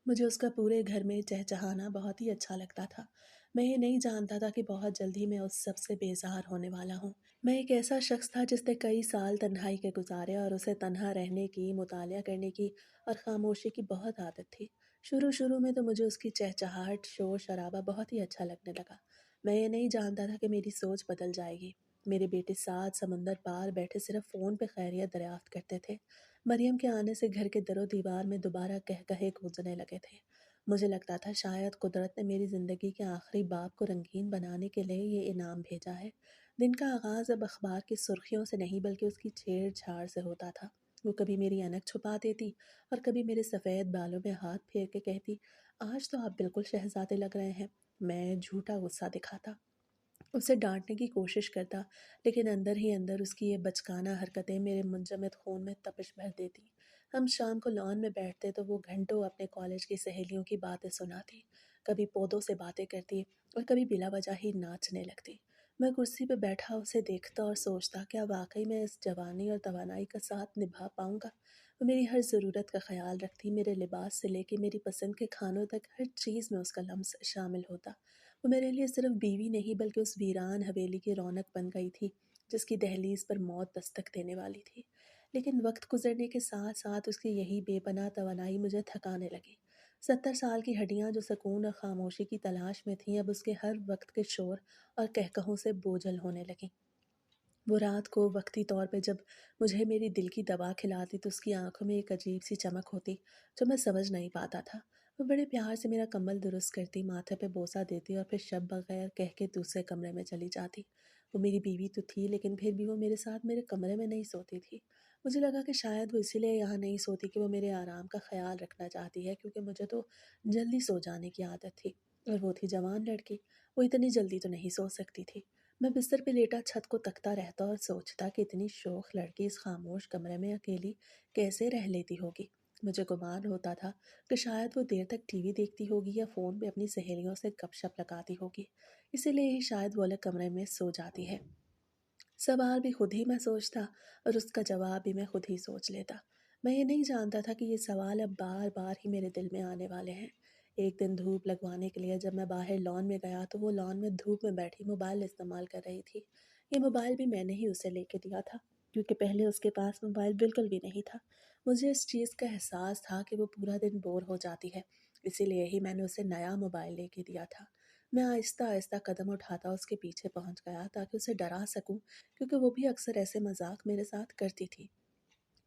मुझे उसका पूरे घर में चहचहाना बहुत ही अच्छा लगता था। मैं ये नहीं जानता था कि बहुत जल्द ही मैं उस सब से बेज़ार होने वाला हूँ। मैं एक ऐसा शख्स था जिसने कई साल तन्हाई के गुज़ारे और उसे तन्हा रहने की, मुतालिया करने की और ख़ामोशी की बहुत आदत थी। शुरू-शुरू में तो मुझे उसकी चहचहाहट, शोर-शराबा बहुत ही अच्छा लगने लगा। मैं ये नहीं जानता था कि मेरी सोच बदल जाएगी। मेरे बेटे 7 समुंदर पार बैठे सिर्फ़ फ़ोन पे खैरियत दरियाफ़्त करते थे। मरियम के आने से घर के दरो-दीवार में दोबारा कहकहे गूंजने लगे थे। मुझे लगता था शायद कुदरत ने मेरी ज़िंदगी के आखिरी बाब को रंगीन बनाने के लिए ये इनाम भेजा है। दिन का आगाज़ अब अखबार की सुर्खियों से नहीं बल्कि उसकी छेड़-छाड़ से होता था। वो कभी मेरी ऐनक छुपा देती और कभी मेरे सफ़ेद बालों में हाथ फेर के कहती, आज तो आप बिल्कुल शहज़ादे लग रहे हैं। मैं झूठा गुस्सा दिखाता, उसे डाँटने की कोशिश करता, लेकिन अंदर ही अंदर उसकी ये बचकाना हरकतें मेरे मुंजमद खून में तपिश भर देती। हम शाम को लॉन में बैठते तो वो घंटों अपने कॉलेज की सहेलियों की बातें सुनाती, कभी पौधों से बातें करती और कभी बिला वजह ही नाचने लगती। मैं कुर्सी पे बैठा उसे देखता और सोचता, क्या वाक़ई मैं इस जवानी और तवानाई का साथ निभा पाऊँगा? वो मेरी हर ज़रूरत का ख़्याल रखती, मेरे लिबास से लेके मेरी पसंद के खानों तक हर चीज़ में उसका लम्स शामिल होता। वो मेरे लिए सिर्फ बीवी नहीं बल्कि उस वीरान हवेली की रौनक बन गई थी, जिसकी दहलीज पर मौत दस्तक देने वाली थी। लेकिन वक्त गुजरने के साथ साथ उसकी यही बेपनाह तवानाई मुझे थकाने लगी। 70 साल की हड्डियां जो सुकून और खामोशी की तलाश में थीं, अब उसके हर वक्त के शोर और कहकहों से बोझल होने लगीं। वो रात को वक्ती तौर पे जब मुझे मेरी दिल की दवा खिलाती तो उसकी आंखों में एक अजीब सी चमक होती जो मैं समझ नहीं पाता था। वो बड़े प्यार से मेरा कम्बल दुरुस्त करती, माथे पे बोसा देती और फिर शब बगैर कह के दूसरे कमरे में चली जाती। वो मेरी बीवी तो थी, लेकिन फिर भी वो मेरे साथ मेरे कमरे में नहीं सोती थी। मुझे लगा कि शायद वो इसीलिए यहाँ नहीं सोती कि वो मेरे आराम का ख्याल रखना चाहती है, क्योंकि मुझे तो जल्दी सो जाने की आदत थी और वो थी जवान लड़की, वो इतनी जल्दी तो नहीं सो सकती थी। मैं बिस्तर पे लेटा छत को तकता रहता और सोचता कि इतनी शोख लड़की इस खामोश कमरे में अकेली कैसे रह लेती होगी। मुझे गुमान होता था कि शायद वो देर तक टीवी देखती होगी या फ़ोन पे अपनी सहेलियों से गपशप लगाती होगी, इसीलिए ही शायद वो अलग कमरे में सो जाती है। सवाल भी खुद ही मैं सोचता और उसका जवाब भी मैं खुद ही सोच लेता। मैं ये नहीं जानता था कि ये सवाल अब बार बार ही मेरे दिल में आने वाले हैं। एक दिन धूप लगवाने के लिए जब मैं बाहर लॉन में गया तो वो लॉन में धूप में बैठी मोबाइल इस्तेमाल कर रही थी। ये मोबाइल भी मैंने ही उसे लेके दिया था, क्योंकि पहले उसके पास मोबाइल बिल्कुल भी नहीं था। मुझे इस चीज़ का एहसास था कि वो पूरा दिन बोर हो जाती है, इसीलिए ही मैंने उसे नया मोबाइल लेके दिया था। मैं आहिस्ता आहिस्ता कदम उठाता उसके पीछे पहुंच गया ताकि उसे डरा सकूं, क्योंकि वो भी अक्सर ऐसे मजाक मेरे साथ करती थी।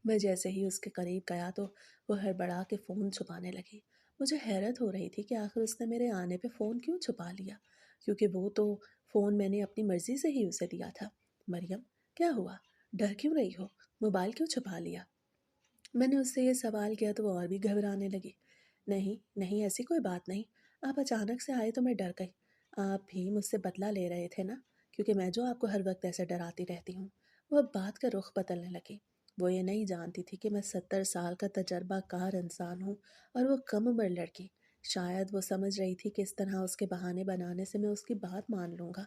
मैं जैसे ही उसके करीब गया तो वो हड़बड़ा के फ़ोन छुपाने लगी। मुझे हैरत हो रही थी कि आखिर उसने मेरे आने पे फ़ोन क्यों छुपा लिया, क्योंकि वो तो फ़ोन मैंने अपनी मर्ज़ी से ही उसे दिया था। मरियम, क्या हुआ? डर क्यों रही हो? मोबाइल क्यों छुपा लिया? मैंने उससे ये सवाल किया तो वो और भी घबराने लगी। नहीं, नहीं ऐसी कोई बात नहीं। आप अचानक से आए तो मैं डर गई। आप भी मुझसे बदला ले रहे थे ना? क्योंकि मैं जो आपको हर वक़्त ऐसे डराती रहती हूँ। वो अब बात का रुख बदलने लगी। वो ये नहीं जानती थी कि मैं 70 साल का तजर्बाकार इंसान हूँ और वो कम उम्र लड़की। शायद वो समझ रही थी कि इस तरह उसके बहाने बनाने से मैं उसकी बात मान लूँगा।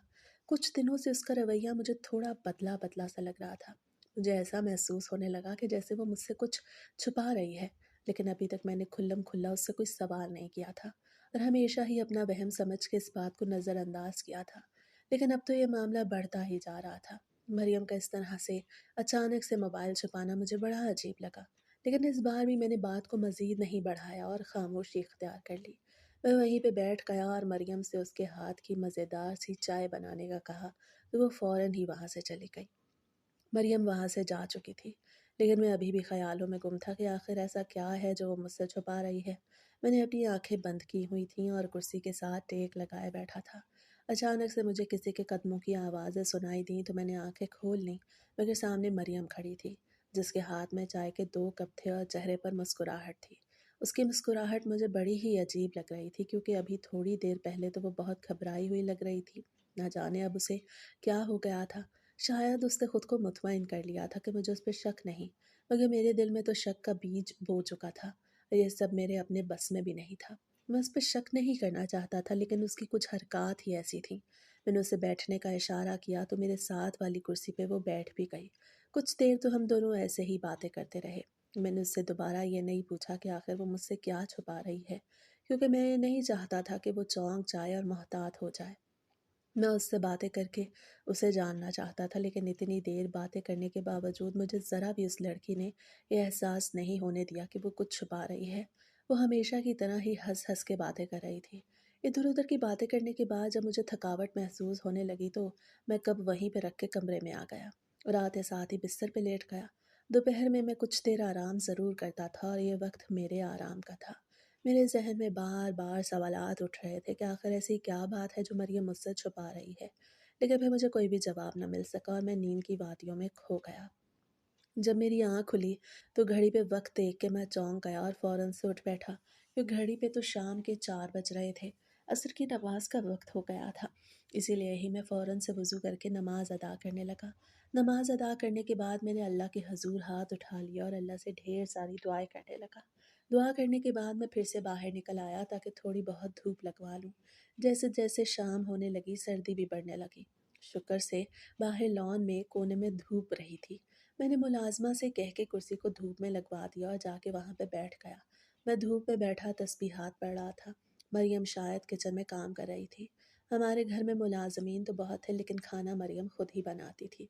कुछ दिनों से उसका रवैया मुझे थोड़ा बदला-बदला सा लग रहा था। मुझे ऐसा महसूस होने लगा कि जैसे वो मुझसे कुछ छुपा रही है, लेकिन अभी तक मैंने खुल्लम-खुल्ला उससे कोई सवाल नहीं किया था और हमेशा ही अपना वहम समझ के इस बात को नज़रअंदाज किया था। लेकिन अब तो ये मामला बढ़ता ही जा रहा था। मरियम का इस तरह से अचानक से मोबाइल छुपाना मुझे बड़ा अजीब लगा, लेकिन इस बार भी मैंने बात को मज़ीद नहीं बढ़ाया और खामोशी इख्तियार कर ली। मैं वहीं पे बैठ गया और मरियम से उसके हाथ की मज़ेदार सी चाय बनाने का कहा, तो वो फ़ौरन ही वहाँ से चली गई। मरियम वहाँ से जा चुकी थी, लेकिन मैं अभी भी ख़यालों में गुम था कि आखिर ऐसा क्या है जो वो मुझसे छुपा रही है। मैंने अपनी आँखें बंद की हुई थीं और कुर्सी के साथ टेक लगाए बैठा था। अचानक से मुझे किसी के कदमों की आवाज़ें सुनाई दीं तो मैंने आँखें खोल लीं, मगर सामने मरियम खड़ी थी, जिसके हाथ में चाय के 2 कप थे और चेहरे पर मुस्कुराहट थी। उसकी मुस्कुराहट मुझे बड़ी ही अजीब लग रही थी, क्योंकि अभी थोड़ी देर पहले तो वो बहुत घबराई हुई लग रही थी। ना जाने अब उसे क्या हो गया था। शायद उसने खुद को मुतमईन कर लिया था कि मुझे उस पे शक नहीं, मगर मेरे दिल में तो शक का बीज बो चुका था। ये सब मेरे अपने बस में भी नहीं था। मैं उस पे शक नहीं करना चाहता था, लेकिन उसकी कुछ हरकत ही ऐसी थी। मैंने उसे बैठने का इशारा किया तो मेरे साथ वाली कुर्सी पे वो बैठ भी गई। कुछ देर तो हम दोनों ऐसे ही बातें करते रहे। मैंने उससे दोबारा ये नहीं पूछा कि आखिर वो मुझसे क्या छुपा रही है, क्योंकि मैं नहीं चाहता था कि वो चौंक जाए और मोहतात हो जाए। मैं उससे बातें करके उसे जानना चाहता था, लेकिन इतनी देर बातें करने के बावजूद मुझे ज़रा भी उस लड़की ने ये एहसास नहीं होने दिया कि वो कुछ छुपा रही है। वो हमेशा की तरह ही हँस-हँस के बातें कर रही थी। इधर-उधर की बातें करने के बाद जब मुझे थकावट महसूस होने लगी तो मैं कप वहीं पे रख के कमरे में आ गया और आते साथ ही बिस्तर पे लेट गया। दोपहर में मैं कुछ देर आराम ज़रूर करता था और ये वक़्त मेरे आराम का था। मेरे ज़हन में बार-बार सवालात उठ रहे थे कि आखिर ऐसी क्या बात है जो मरियम मुझसे छुपा रही है। लेकिन फिर मुझे कोई भी जवाब न मिल सका और मैं नींद की वादियों में खो गया। जब मेरी आँख खुली तो घड़ी पे वक़्त देख के मैं चौंक गया और फ़ौरन से उठ बैठा, क्योंकि घड़ी पे तो शाम के 4 बज रहे थे। असर की नमाज़ का वक़्त हो गया था। इसीलिए ही मैं फ़ौरन से वज़ू करके नमाज़ अदा करने लगा। नमाज़ अदा करने के बाद मैंने अल्लाह के हज़ूर हाथ उठा लिया और अल्लाह से ढेर सारी दुआएँ करने लगा। दुआ करने के बाद मैं फिर से बाहर निकल आया ताकि थोड़ी बहुत धूप लगवा लूँ। जैसे-जैसे शाम होने लगी, सर्दी भी बढ़ने लगी। शुक्र से बाहर लॉन में कोने में धूप रही थी। मैंने मुलाज़िमा से कह के कुर्सी को धूप में लगवा दिया और जाके वहाँ पे बैठ गया। मैं धूप में बैठा तस्बीहात पढ़ रहा था। मरियम शायद किचन में काम कर रही थी। हमारे घर में मुलाज़िमीन तो बहुत थे, लेकिन खाना मरियम खुद ही बनाती थी।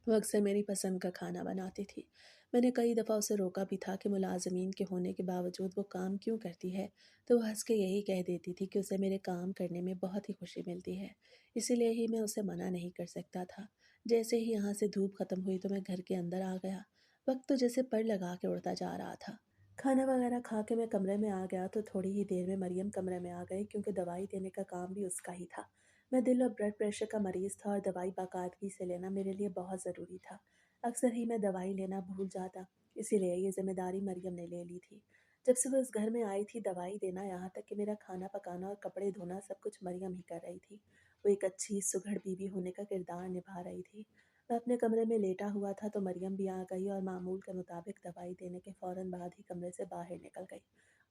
वो अक्सर मेरी पसंद का खाना बनाती थी। मैंने कई दफ़ा उसे रोका भी था कि मुलाज़िमीन के होने के बावजूद वो काम क्यों करती है, तो वो हँस के यही कह देती थी कि उसे मेरे काम करने में बहुत ही खुशी मिलती है। इसीलिए ही मैं उसे मना नहीं कर सकता था। जैसे ही यहाँ से धूप ख़त्म हुई तो मैं घर के अंदर आ गया। वक़्त तो जैसे पर लगा के उड़ता जा रहा था। खाना वगैरह खा के मैं कमरे में आ गया तो थोड़ी ही देर में मरियम कमरे में आ गई, क्योंकि दवाई देने का काम भी उसका ही था। मैं दिल और ब्लड प्रेशर का मरीज़ था और दवाई बाकायदगी से लेना मेरे लिए बहुत ज़रूरी था। अक्सर ही मैं दवाई लेना भूल जाता, इसीलिए ये ज़िम्मेदारी मरियम ने ले ली थी। जब से वो इस घर में आई थी, दवाई देना यहाँ तक कि मेरा खाना पकाना और कपड़े धोना सब कुछ मरियम ही कर रही थी। वो एक अच्छी सुघड़ बीवी होने का किरदार निभा रही थी। मैं अपने कमरे में लेटा हुआ था तो मरियम भी आ गई और मामूल के मुताबिक दवाई देने के फ़ौरन बाद ही कमरे से बाहर निकल गई।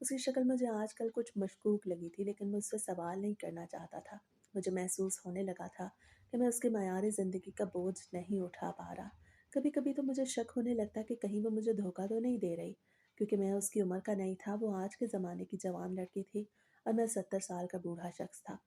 उसकी शक्ल मुझे आजकल कुछ मशकूक लगी थी, लेकिन मुझसे सवाल नहीं करना चाहता था। मुझे महसूस होने लगा था कि मैं उसके मयारी ज़िंदगी का बोझ नहीं उठा पा रहा। कभी-कभी तो मुझे शक होने लगता कि कहीं वो मुझे धोखा तो नहीं दे रही, क्योंकि मैं उसकी उम्र का नहीं था। वो आज के ज़माने की जवान लड़की थी और मैं 70 साल का बूढ़ा शख्स था।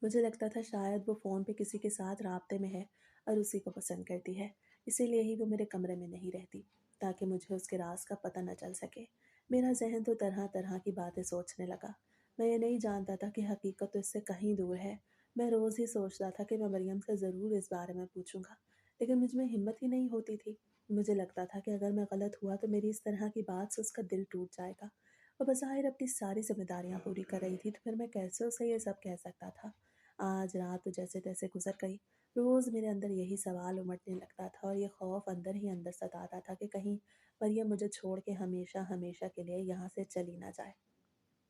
मुझे लगता था शायद वो फ़ोन पे किसी के साथ राब्ते में है और उसी को पसंद करती है। इसीलिए ही वो मेरे कमरे में नहीं रहती, ताकि मुझे उसके राज़ का पता न चल सके। मेरा ज़हन तो तरह-तरह की बातें सोचने लगा। मैं ये नहीं जानता था कि हकीकत तो इससे कहीं दूर है। मैं रोज़ ही सोचता था कि मैं मरियम से ज़रूर इस बारे में पूछूँगा, लेकिन मुझ में हिम्मत ही नहीं होती थी। मुझे लगता था कि अगर मैं गलत हुआ तो मेरी इस तरह की बात से उसका दिल टूट जाएगा। वो बज़ाहिर अपनी सारी ज़िम्मेदारियाँ पूरी कर रही थी, तो फिर मैं कैसे उसे ये सब कह सकता था? आज रात तो जैसे-तैसे गुज़र गई। रोज़ मेरे अंदर यही सवाल उमड़ने लगता था और ये ख़ौफ़ अंदर ही अंदर सताता था कि कहीं मरियम मुझे छोड़ के हमेशा-हमेशा के लिए यहाँ से चली ना जाए।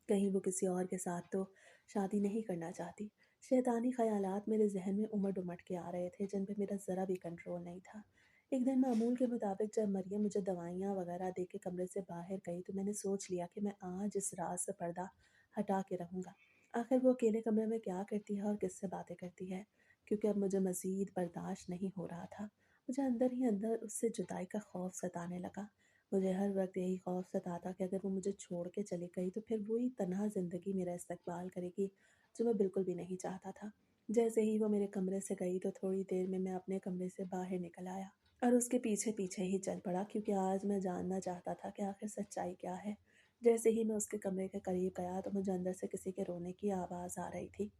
कहीं वो किसी और के साथ तो शादी नहीं करना चाहती। शैतानी ख़यालात मेरे ज़हन में उमड़-उमड़ के आ रहे थे, जिन पे मेरा ज़रा भी कंट्रोल नहीं था। एक दिन मामूल के मुताबिक जब मरियम मुझे दवाइयाँ वग़ैरह दे के कमरे से बाहर गई, तो मैंने सोच लिया कि मैं आज इस रात से पर्दा हटा के रहूँगा। आखिर वो अकेले कमरे में क्या करती है और किससे बातें करती है? क्योंकि अब मुझे मज़ीद बर्दाश्त नहीं हो रहा था। मुझे अंदर ही अंदर उससे जुदाई का खौफ़ सताने लगा। मुझे हर वक़्त यही खौफ़ सताता कि अगर वो मुझे छोड़ के चली गई तो फिर वही तन्हा ज़िंदगी मेरा इस्तक़बाल करेगी, जो मैं बिल्कुल भी नहीं चाहता था। जैसे ही वो मेरे कमरे से गई तो थोड़ी देर में मैं अपने कमरे से बाहर निकल आया और उसके पीछे-पीछे ही चल पड़ा, क्योंकि आज मैं जानना चाहता था कि आखिर सच्चाई क्या है। जैसे ही मैं उसके कमरे के करीब गया तो मुझे अंदर से किसी के रोने की आवाज़ आ रही थी।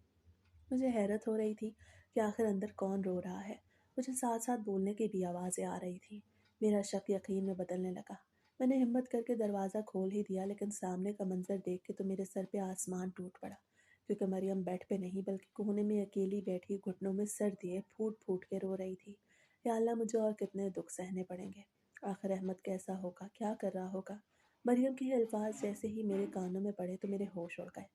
मुझे हैरत हो रही थी कि आखिर अंदर कौन रो रहा है। मुझे साथ साथ बोलने की भी आवाज़ें आ रही थी। मेरा शक यकीन में बदलने लगा। मैंने हिम्मत करके दरवाज़ा खोल ही दिया, लेकिन सामने का मंजर देख के तो मेरे सर पे आसमान टूट पड़ा। क्योंकि मरियम बेड पे नहीं बल्कि कोने में अकेली बैठी घुटनों में सर दिए फूट फूट के रो रही थी। या अल्लाह, मुझे और कितने दुख सहने पड़ेंगे। आखिर अहमद कैसा होगा, क्या कर रहा होगा। मरियम के ये अल्फाज जैसे ही मेरे कानों में पड़े तो मेरे होश उड़ गए।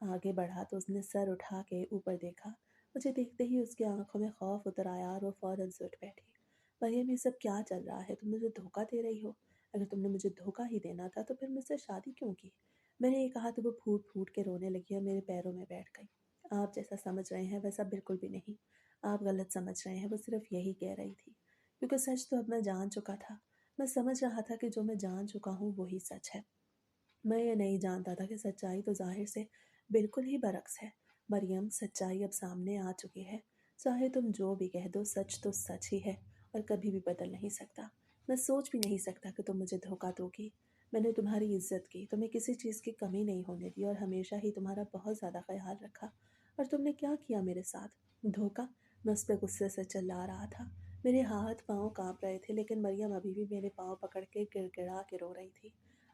आगे बढ़ा तो उसने सर उठा के ऊपर देखा। मुझे देखते ही उसकी आंखों में खौफ उतर आया और वो फौरन से उठ बैठी। मरियम, ये सब क्या चल रहा है? तुम मुझे धोखा दे रही हो। अगर तुमने मुझे धोखा ही देना था तो फिर मुझसे शादी क्यों की? मैंने ये कहा तो वो फूट फूट के रोने लगी और मेरे पैरों में बैठ गई। आप जैसा समझ रहे हैं वैसा बिल्कुल भी नहीं। आप गलत समझ रहे हैं, वो सिर्फ यही कह रही थी। क्योंकि सच तो अब मैं जान चुका था। मैं समझ रहा था कि जो मैं जान चुका हूँ वही सच है। मैं ये नहीं जानता था कि सच्चाई तो ज़ाहिर से बिल्कुल ही बरक्स है। मरियम, सच्चाई अब सामने आ चुकी है। चाहे तुम जो भी कह दो, सच तो सच ही है और कभी भी बदल नहीं सकता। मैं सोच भी नहीं सकता कि तुम मुझे धोखा दोगी। मैंने तुम्हारी इज्जत की, तुम्हें किसी चीज़ की कमी नहीं होने दी और हमेशा ही तुम्हारा बहुत ज़्यादा ख्याल रखा। और तुमने क्या किया मेरे साथ? धोखा। मैं उस पर गुस्से से चिल्ला रहा था। मेरे हाथ पाँव कांप रहे थे, लेकिन मरियम अभी भी मेरे पाँव पकड़ के गिड़गिड़ा के रो रही थी।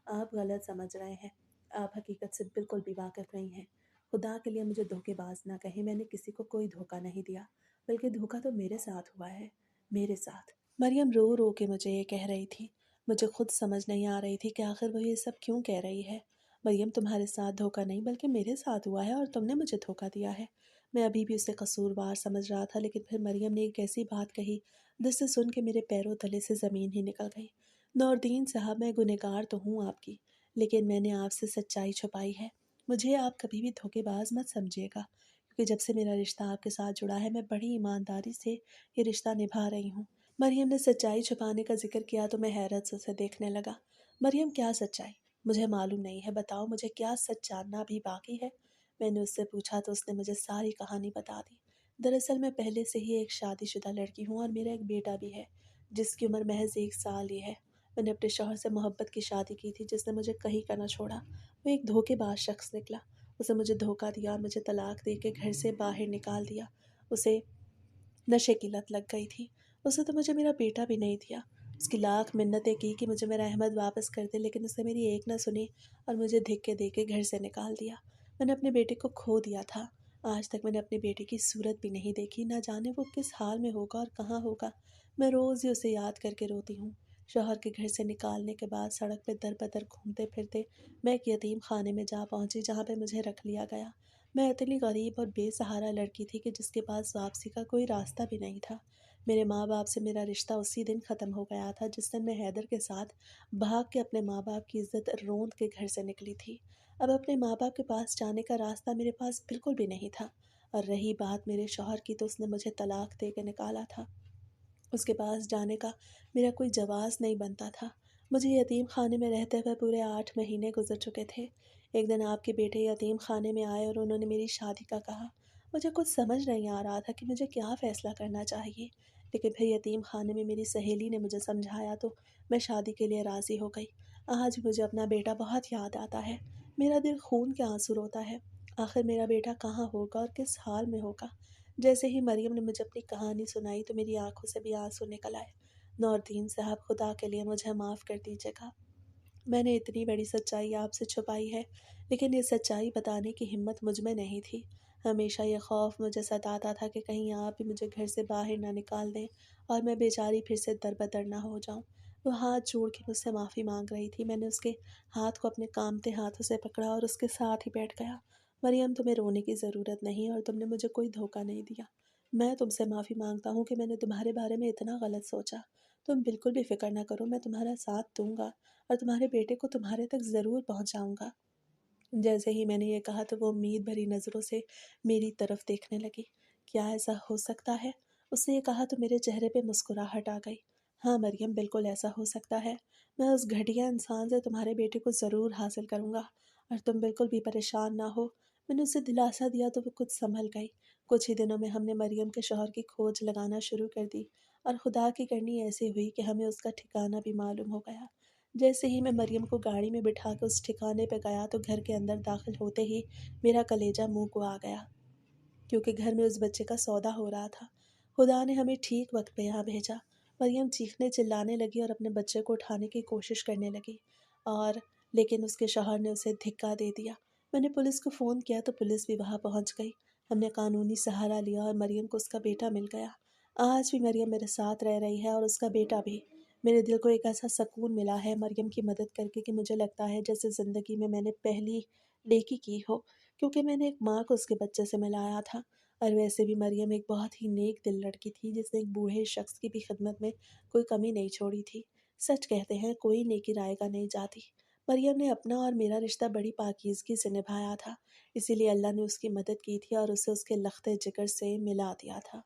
आप गलत समझ रहे हैं। आप हकीकत से बिल्कुल भी वाकिफ़ नहीं हैं। खुदा के लिए मुझे धोखेबाज ना कहें, मैंने किसी को कोई धोखा नहीं दिया, बल्कि धोखा तो मेरे साथ हुआ है, मेरे साथ। मरियम रो रो के मुझे ये कह रही थी। मुझे खुद समझ नहीं आ रही थी कि आखिर वो ये सब क्यों कह रही है। मरियम, तुम्हारे साथ धोखा नहीं बल्कि मेरे साथ हुआ है और तुमने मुझे धोखा दिया है। मैं अभी भी उसे कसूरवार समझ रहा था, लेकिन फिर मरियम ने एक ऐसी बात कही जिससे सुन के मेरे पैरों तले से ज़मीन ही निकल गई। नौरदीन साहब, मैं गुनहगार तो हूँ आपकी, लेकिन मैंने आपसे सच्चाई छुपाई है। मुझे आप कभी भी धोखेबाज मत समझिएगा, क्योंकि जब से मेरा रिश्ता आपके साथ जुड़ा है मैं बड़ी ईमानदारी से ये रिश्ता निभा रही हूँ। मरियम ने सच्चाई छुपाने का जिक्र किया तो मैं हैरत से उसे देखने लगा। मरियम, क्या सच्चाई? मुझे मालूम नहीं है, बताओ मुझे, क्या सच जानना भी बाकी है? मैंने उससे पूछा तो उसने मुझे सारी कहानी बता दी। दरअसल मैं पहले से ही एक शादीशुदा लड़की हूँ और मेरा एक बेटा भी है, जिसकी उम्र महज 1 साल ही है। मैंने अपने शौहर से मोहब्बत की शादी की थी, जिसने मुझे कहीं का ना छोड़ा। वो एक धोखेबाज शख्स निकला। उसे मुझे धोखा दिया और मुझे तलाक दे के घर से बाहर निकाल दिया। उसे नशे की लत लग गई थी। उसे तो मुझे मेरा बेटा भी नहीं दिया। उसकी लाख मिन्नतें की कि मुझे मेरा अहमद वापस कर दे, लेकिन उसने मेरी एक ना सुनी और मुझे धिक्के दे के घर से निकाल दिया। मैंने अपने बेटे को खो दिया था। आज तक मैंने अपने बेटे की सूरत भी नहीं देखी, ना जाने वो किस हाल में होगा और कहाँ होगा। मैं रोज़ ही उसे याद करके रोती हूँ। शौहर के घर से निकालने के बाद सड़क पे दर बदर घूमते फिरते मैं एक यतीम खाने में जा पहुंची, जहाँ पे मुझे रख लिया गया। मैं इतनी गरीब और बेसहारा लड़की थी कि जिसके पास वापसी का कोई रास्ता भी नहीं था। मेरे माँ बाप से मेरा रिश्ता उसी दिन ख़त्म हो गया था जिस दिन मैं हैदर के साथ भाग के अपने माँ बाप की इज्जत रोंद के घर से निकली थी। अब अपने माँ बाप के पास जाने का रास्ता मेरे पास बिल्कुल भी नहीं था। और रही बात मेरे शौहर की, तो उसने मुझे तलाक दे के निकाला था। उसके पास जाने का मेरा कोई जवाज़ नहीं बनता था। मुझे यतीम खाने में रहते हुए पूरे 8 महीने गुजर चुके थे। एक दिन आपके बेटे यतीम खाने में आए और उन्होंने मेरी शादी का कहा। मुझे कुछ समझ नहीं आ रहा था कि मुझे क्या फ़ैसला करना चाहिए, लेकिन फिर यतीम खाने में मेरी सहेली ने मुझे समझाया तो मैं शादी के लिए राज़ी हो गई। आज मुझे अपना बेटा बहुत याद आता है। मेरा दिल खून के आंसू रोता है। आखिर मेरा बेटा कहाँ होगा और किस हाल में होगा? जैसे ही मरियम ने मुझे अपनी कहानी सुनाई तो मेरी आंखों से भी आंसू निकल आए। नौरदीन साहब, खुदा के लिए मुझे माफ़ कर दीजिएगा। मैंने इतनी बड़ी सच्चाई आपसे छुपाई है, लेकिन ये सच्चाई बताने की हिम्मत मुझ में नहीं थी। हमेशा ये खौफ मुझे सताता था कि कहीं आप भी मुझे घर से बाहर ना निकाल दें और मैं बेचारी फिर से दरबदर ना हो जाऊं। वो हाथ जोड़ के मुझसे माफ़ी मांग रही थी। मैंने उसके हाथ को अपने कामते हाथों से पकड़ा और उसके साथ ही बैठ गया। मरियम, तुम्हें रोने की ज़रूरत नहीं और तुमने मुझे कोई धोखा नहीं दिया। मैं तुमसे माफ़ी मांगता हूँ कि मैंने तुम्हारे बारे में इतना गलत सोचा। तुम बिल्कुल भी फिक्र ना करो, मैं तुम्हारा साथ दूंगा और तुम्हारे बेटे को तुम्हारे तक ज़रूर पहुंचाऊंगा। जैसे ही मैंने ये कहा तो वो उम्मीद भरी नज़रों से मेरी तरफ देखने लगी। क्या ऐसा हो सकता है? उसने ये कहा तो मेरे चेहरे पे मुस्कुराहट आ गई। हाँ मरियम, बिल्कुल ऐसा हो सकता है। मैं उस घटिया इंसान से तुम्हारे बेटे को ज़रूर हासिल करूँगा और तुम बिल्कुल भी परेशान ना हो। मैंने उसे दिलासा दिया तो वो कुछ संभल गई। कुछ ही दिनों में हमने मरियम के शौहर की खोज लगाना शुरू कर दी और खुदा की करनी ऐसी हुई कि हमें उसका ठिकाना भी मालूम हो गया। जैसे ही मैं मरियम को गाड़ी में बिठा कर उस ठिकाने पे गया तो घर के अंदर दाखिल होते ही मेरा कलेजा मुंह को आ गया। کیونکہ گھر میں اس بچے کا سودا ہو رہا تھا۔ خدا نے ہمیں ٹھیک وقت پہ یہاں بھیجا۔ مریم چیخنے چلانے لگی اور اپنے بچے کو اٹھانے کی کوشش کرنے لگی، اور لیکن اس کے شوہر نے اسے دھکا دے دیا۔ میں نے پولیس کو فون کیا تو پولیس بھی وہاں پہنچ گئی۔ ہم نے قانونی سہارا لیا اور مریم کو اس کا بیٹا مل گیا۔ آج بھی مریم میرے ساتھ رہ رہی ہے اور اس کا بیٹا بھی۔ میرے دل کو ایک ایسا سکون ملا ہے مریم کی مدد کر کے کہ مجھے لگتا ہے جیسے زندگی میں نے پہلی نیکی کی ہو، کیونکہ میں نے ایک ماں کو اس کے بچے سے ملایا تھا۔ اور ویسے بھی مریم ایک بہت ہی نیک دل لڑکی تھی جس نے ایک بوڑھے شخص کی بھی خدمت میں کوئی کمی نہیں چھوڑی تھی۔ سچ کہتے ہیں کوئی نیکی رائے گا نہیں جاتی۔ مریم نے اپنا اور میرا رشتہ بڑی پاکیزگی سے نبھایا تھا، اسی لیے اللہ نے اس کی مدد کی تھی اور اسے اس کے لخت جگر سے ملا دیا تھا۔